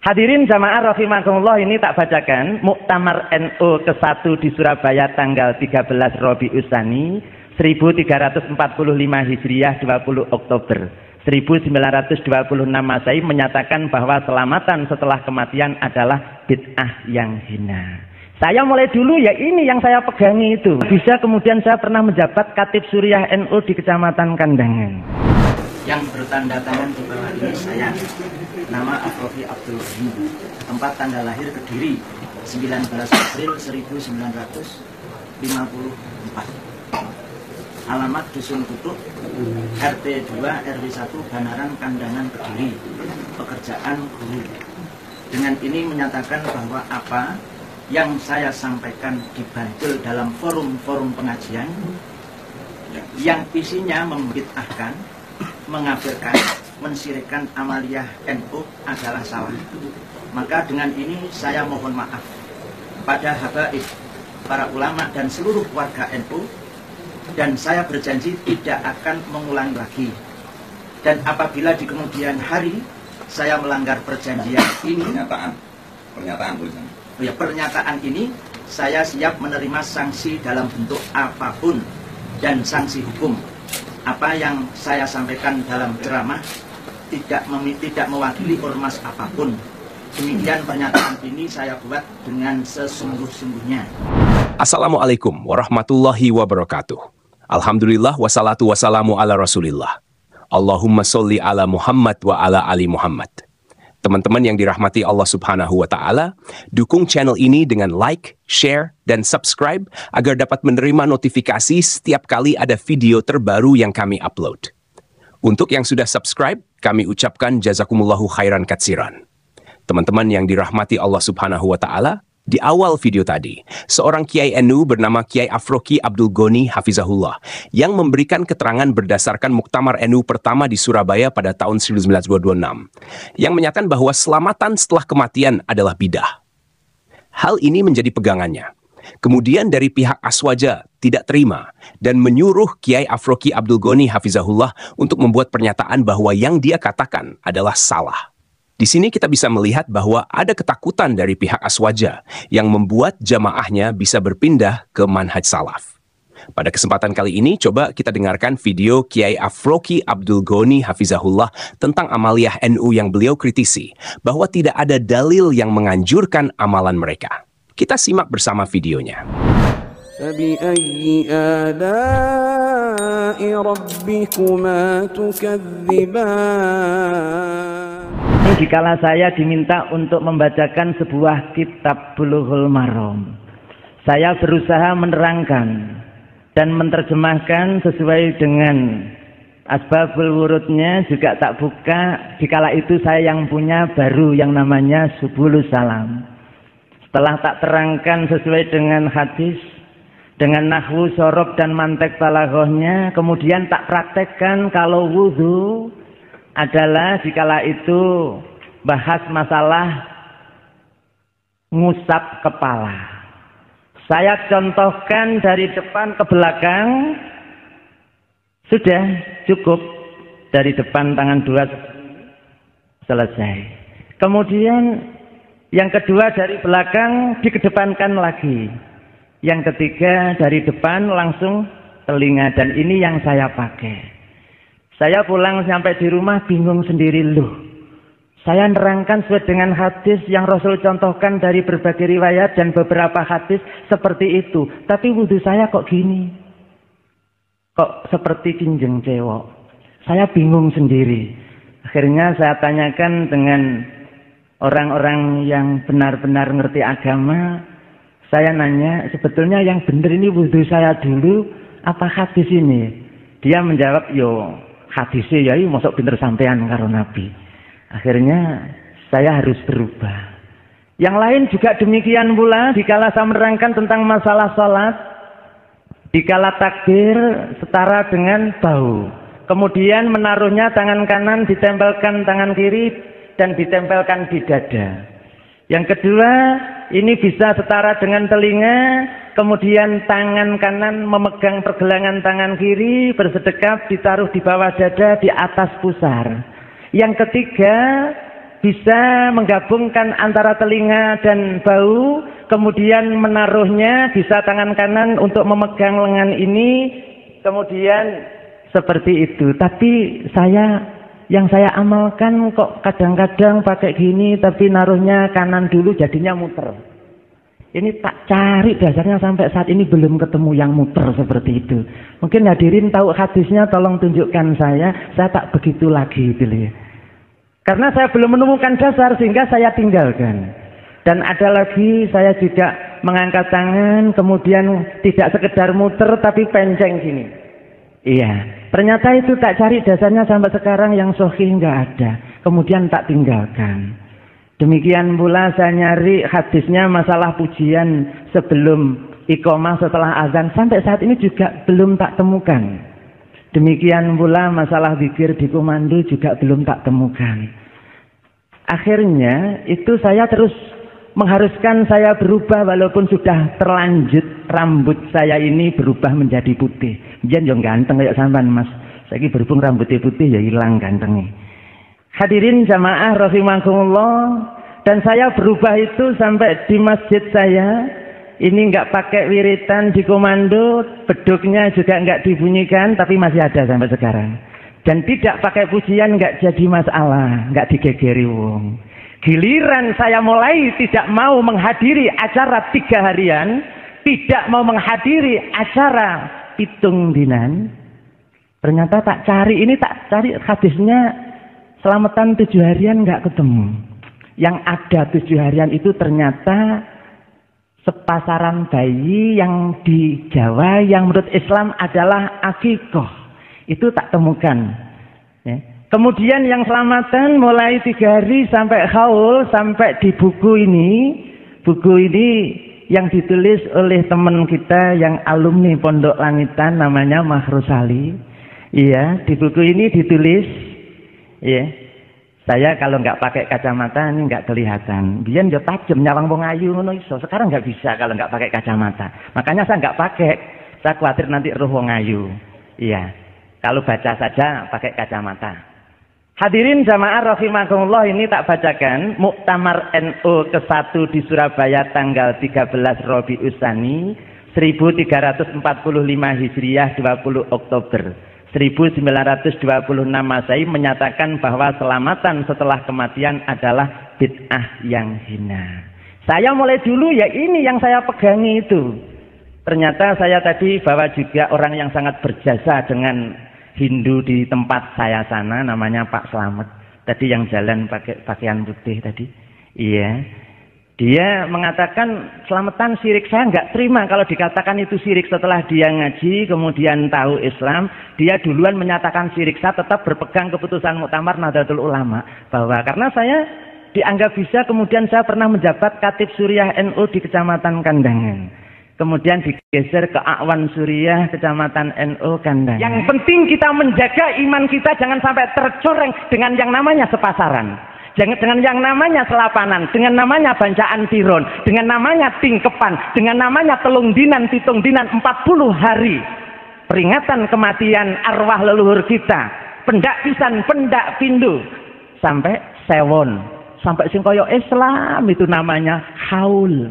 Hadirin jamaah rahimakumullah, ini tak bacakan Muktamar NU ke-1 di Surabaya tanggal 13 Rabiul Tsani 1345 Hijriah 20 Oktober 1926 Masehi menyatakan bahwa selamatan setelah kematian adalah bid'ah yang hina. Saya mulai dulu ya, ini yang saya pegangi itu. Bisa kemudian saya pernah menjabat Katib Suriah NU di Kecamatan Kandangan. Yang bertanda tangan di bawah ini saya, nama Afrofi Abdul Ghani, tempat tanggal lahir Kediri 19 April 1954, alamat Dusun Kutuk, RT 2 RW 1 Banaran Kandangan Kediri, pekerjaan guru. Dengan ini menyatakan bahwa apa yang saya sampaikan dibantul dalam forum-forum pengajian yang isinya membid'ahkan, mengafirkan, mensyirikkan amaliyah NU adalah salah. Maka dengan ini saya mohon maaf pada habaib, para ulama dan seluruh warga NU, dan saya berjanji tidak akan mengulangi lagi. Dan apabila di kemudian hari saya melanggar perjanjian ini, pernyataan ini, saya siap menerima sanksi dalam bentuk apapun dan sanksi hukum. Apa yang saya sampaikan dalam ceramah tidak mewakili ormas apapun. Demikian pernyataan ini saya buat dengan sesungguh-sungguhnya. Assalamualaikum warahmatullahi wabarakatuh. Alhamdulillah wassalatu wassalamu ala rasulillah. Allahumma sholli ala Muhammad wa ala ali Muhammad. Teman-teman yang dirahmati Allah Subhanahu wa Ta'ala, dukung channel ini dengan like, share, dan subscribe agar dapat menerima notifikasi setiap kali ada video terbaru yang kami upload. Untuk yang sudah subscribe, kami ucapkan jazakumullahu khairan katsiran. Teman-teman yang dirahmati Allah Subhanahu wa Ta'ala, di awal video tadi, seorang Kiai NU bernama Kiai Afroki Abdul Ghani Hafizahullah yang memberikan keterangan berdasarkan Muktamar NU pertama di Surabaya pada tahun 1926 yang menyatakan bahwa selamatan setelah kematian adalah bidah. Hal ini menjadi pegangannya. Kemudian dari pihak Aswaja tidak terima dan menyuruh Kiai Afroki Abdul Ghani Hafizahullah untuk membuat pernyataan bahwa yang dia katakan adalah salah. Di sini kita bisa melihat bahwa ada ketakutan dari pihak Aswaja yang membuat jamaahnya bisa berpindah ke manhaj salaf. Pada kesempatan kali ini, coba kita dengarkan video Kiai Afroki Abdul Ghani Hafizahullah tentang amaliyah NU yang beliau kritisi, bahwa tidak ada dalil yang menganjurkan amalan mereka. Kita simak bersama videonya. فَبِأَيِّ آلَاءِ رَبِّكُمَا تُكَذِّبَانِ. Jikalau saya diminta untuk membacakan sebuah kitab Bulughul Maram, saya berusaha menerangkan dan menerjemahkan sesuai dengan asbabul wurudnya, juga tak buka. Dikala itu saya yang punya baru yang namanya Subulus Salam. Setelah tak terangkan sesuai dengan hadis, dengan nahwu, sorob, dan mantek balaghahnya, kemudian tak praktekkan kalau wudhu adalah dikala itu bahas masalah ngusap kepala. Saya contohkan dari depan ke belakang, sudah cukup. Dari depan tangan dua selesai. Kemudian yang kedua dari belakang dikedepankan lagi. Yang ketiga dari depan langsung telinga, dan ini yang saya pakai. Saya pulang sampai di rumah bingung sendiri, loh. Saya nerangkan sesuai dengan hadis yang Rasul contohkan dari berbagai riwayat dan beberapa hadis seperti itu. Tapi wudhu saya kok gini? Kok seperti kinjeng cewek? Saya bingung sendiri. Akhirnya saya tanyakan dengan orang-orang yang benar-benar ngerti agama. Saya nanya, sebetulnya yang benar ini wudhu saya dulu apa hadis ini? Dia menjawab, yo hadisnya ya masuk pinter sampean karo Nabi. Akhirnya saya harus berubah. Yang lain juga demikian pula. Dikala saya menerangkan tentang masalah sholat, dikala takbir setara dengan bahu, kemudian menaruhnya tangan kanan ditempelkan tangan kiri dan ditempelkan di dada. Yang kedua, ini bisa setara dengan telinga, kemudian tangan kanan memegang pergelangan tangan kiri, bersedekap ditaruh di bawah dada di atas pusar. Yang ketiga, bisa menggabungkan antara telinga dan bau, kemudian menaruhnya, bisa tangan kanan untuk memegang lengan ini, kemudian seperti itu. Tapi yang saya amalkan kok kadang-kadang pakai gini, tapi naruhnya kanan dulu jadinya muter. Ini tak cari dasarnya sampai saat ini belum ketemu yang muter seperti itu. Mungkin hadirin tahu hadisnya, tolong tunjukkan saya tak begitu lagi gitu ya. Karena saya belum menemukan dasar sehingga saya tinggalkan. Dan ada lagi saya juga mengangkat tangan, kemudian tidak sekedar muter tapi penceng gini. Iya, ternyata itu tak cari dasarnya sampai sekarang yang sahih nggak ada. Kemudian tak tinggalkan. Demikian pula saya nyari hadisnya masalah pujian sebelum iqamah setelah azan, sampai saat ini juga belum tak temukan. Demikian pula masalah zikir di komando juga belum tak temukan. Akhirnya itu saya terus mengharuskan saya berubah walaupun sudah terlanjut rambut saya ini berubah menjadi putih. Jan yang ganteng kayak sampean Mas. Saiki berhubung rambutnya putih ya hilang gantengnya. Hadirin jamaah rahimakumullah, dan saya berubah itu sampai di masjid saya ini nggak pakai wiritan di komando, beduknya juga nggak dibunyikan, tapi masih ada sampai sekarang. Dan tidak pakai pujian nggak jadi masalah, nggak digegeri wong. Giliran saya mulai tidak mau menghadiri acara 3 harian, tidak mau menghadiri acara 7 dinan, ternyata tak cari hadisnya selamatan 7 harian nggak ketemu. Yang ada 7 harian itu ternyata sepasaran bayi yang di Jawa yang menurut Islam adalah akikoh. Itu tak temukan. Ya. Kemudian yang selamatan mulai 3 hari sampai haul, sampai di buku ini yang ditulis oleh teman kita yang alumni Pondok Langitan namanya Mahrusali. Iya, di buku ini ditulis, ya, saya kalau nggak pakai kacamata ini nggak kelihatan. Biyen yo tajem nyawang wong ayu ngono iso. Sekarang nggak bisa kalau nggak pakai kacamata. Makanya saya nggak pakai. Saya khawatir nanti roh wong ayu. Iya. Kalau baca saja pakai kacamata. Hadirin jamaah rahimakumullah, ini tak bacakan Muktamar NU ke-1 di Surabaya tanggal 13 Rabiul Tsani 1345 Hijriah 20 Oktober 1926 Masehi menyatakan bahwa selamatan setelah kematian adalah bid'ah yang hina. Saya mulai dulu ya ini yang saya pegangi itu. Ternyata saya tadi bawa juga orang yang sangat berjasa dengan Hindu di tempat saya sana, namanya Pak Slamet. Tadi yang jalan pakai pakaian putih tadi. Iya. Dia mengatakan selamatan syirik. Saya nggak terima kalau dikatakan itu syirik setelah dia ngaji, kemudian tahu Islam. Dia duluan menyatakan syirik. Saya tetap berpegang keputusan Muktamar Nahdlatul Ulama. Bahwa karena saya dianggap bisa, kemudian saya pernah menjabat Katib Suriah NU di Kecamatan Kandangan. Kemudian digeser ke Akwan Suriah, Kecamatan NU Kandangan. Yang penting kita menjaga iman kita jangan sampai tercoreng dengan yang namanya sepasaran. Dengan yang namanya selapanan, dengan namanya bancaan tiron, dengan namanya tingkepan, dengan namanya telung dinan, pitung dinan, 40 hari. Peringatan kematian arwah leluhur kita. Pendak pisan, pendak pindu. Sampai sewon. Sampai sing koyo Islam itu namanya haul.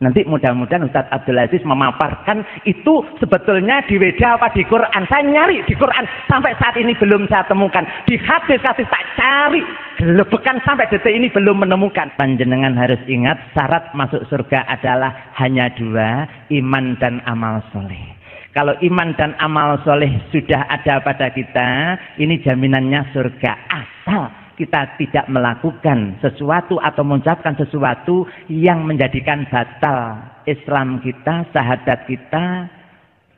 Nanti mudah-mudahan Ustadz Abdul Aziz memaparkan itu sebetulnya di Weda apa di Quran. Saya nyari di Quran sampai saat ini belum saya temukan. Di hadis-hadis tak cari, gelebekan sampai detik ini belum menemukan. Panjenengan harus ingat syarat masuk surga adalah hanya 2, iman dan amal soleh. Kalau iman dan amal soleh sudah ada pada kita, ini jaminannya surga. Asal kita tidak melakukan sesuatu atau mengucapkan sesuatu yang menjadikan batal Islam kita, syahadat kita,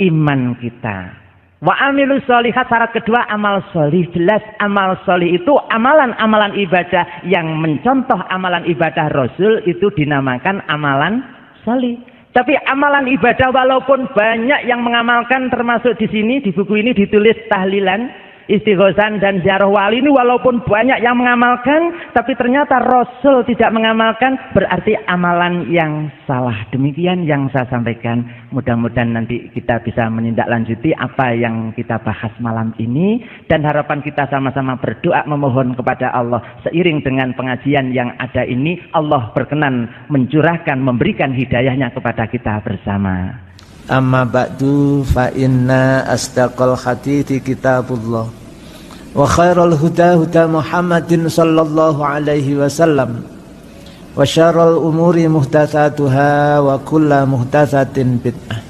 iman kita. Wa amilu sholihat, syarat kedua amal sholih. Jelas amal sholih itu amalan-amalan ibadah yang mencontoh amalan ibadah Rasul itu dinamakan amalan sholih. Tapi amalan ibadah walaupun banyak yang mengamalkan, termasuk di sini di buku ini ditulis tahlilan, istighosan dan ziarah wali ini walaupun banyak yang mengamalkan, tapi ternyata Rasul tidak mengamalkan, berarti amalan yang salah. Demikian yang saya sampaikan. Mudah-mudahan nanti kita bisa menindaklanjuti apa yang kita bahas malam ini, dan harapan kita sama-sama berdoa memohon kepada Allah. Seiring dengan pengajian yang ada ini, Allah berkenan mencurahkan, memberikan hidayahnya kepada kita bersama. Amma ba'du fa inna asdaqal hadithi kitabullah wa khairal huda huda Muhammadin sallallahu alaihi wasallam wa syarrul umuri muhdatsatuha wa kullu muhdatsatin bid'ah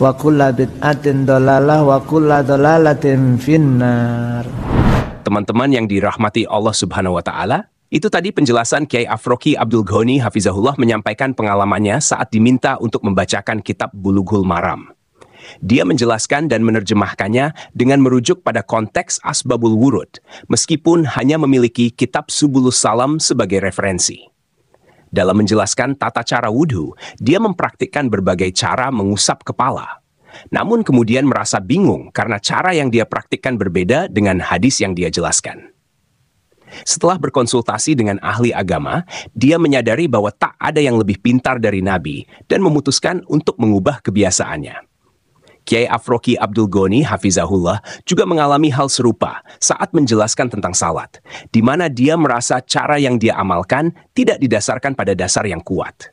wa kullu bid'atin dhalalah wa kullu dhalalatin finnar. Teman-teman yang dirahmati Allah Subhanahu wa taala, itu tadi penjelasan Kiai Afroki Abdul Ghani Hafizahullah menyampaikan pengalamannya saat diminta untuk membacakan kitab Bulughul Maram. Dia menjelaskan dan menerjemahkannya dengan merujuk pada konteks Asbabul Wurud, meskipun hanya memiliki kitab Subulus Salam sebagai referensi. Dalam menjelaskan tata cara wudhu, dia mempraktikkan berbagai cara mengusap kepala. Namun kemudian merasa bingung karena cara yang dia praktikkan berbeda dengan hadis yang dia jelaskan. Setelah berkonsultasi dengan ahli agama, dia menyadari bahwa tak ada yang lebih pintar dari Nabi dan memutuskan untuk mengubah kebiasaannya. Kiai Afroki Abdul Ghani Hafizahullah juga mengalami hal serupa saat menjelaskan tentang salat, di mana dia merasa cara yang dia amalkan tidak didasarkan pada dasar yang kuat.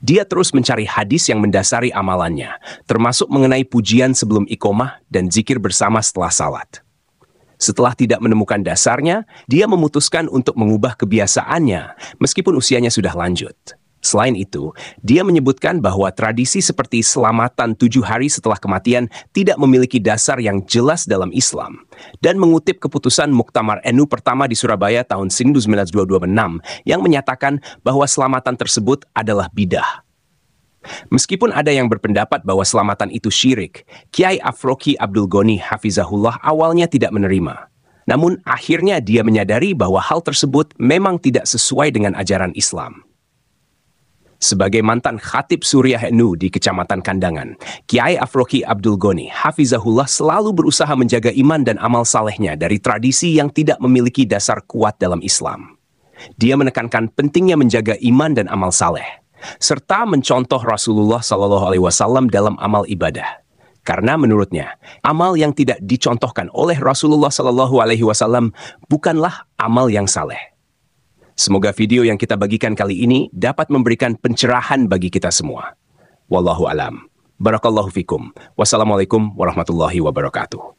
Dia terus mencari hadis yang mendasari amalannya, termasuk mengenai pujian sebelum iqomah dan zikir bersama setelah salat. Setelah tidak menemukan dasarnya, dia memutuskan untuk mengubah kebiasaannya meskipun usianya sudah lanjut. Selain itu, dia menyebutkan bahwa tradisi seperti selamatan 7 hari setelah kematian tidak memiliki dasar yang jelas dalam Islam, dan mengutip keputusan Muktamar NU pertama di Surabaya tahun 1926 yang menyatakan bahwa selamatan tersebut adalah bidah. Meskipun ada yang berpendapat bahwa selamatan itu syirik, Kiai Afroki Abdul Ghani Hafizahullah awalnya tidak menerima. Namun akhirnya dia menyadari bahwa hal tersebut memang tidak sesuai dengan ajaran Islam. Sebagai mantan khatib Suriah NU di Kecamatan Kandangan, Kiai Afroki Abdul Ghani Hafizahullah selalu berusaha menjaga iman dan amal salehnya dari tradisi yang tidak memiliki dasar kuat dalam Islam. Dia menekankan pentingnya menjaga iman dan amal saleh, serta mencontoh Rasulullah SAW dalam amal ibadah. Karena menurutnya, amal yang tidak dicontohkan oleh Rasulullah SAW bukanlah amal yang saleh. Semoga video yang kita bagikan kali ini dapat memberikan pencerahan bagi kita semua. Wallahu alam. Barakallahu fikum. Wassalamualaikum warahmatullahi wabarakatuh.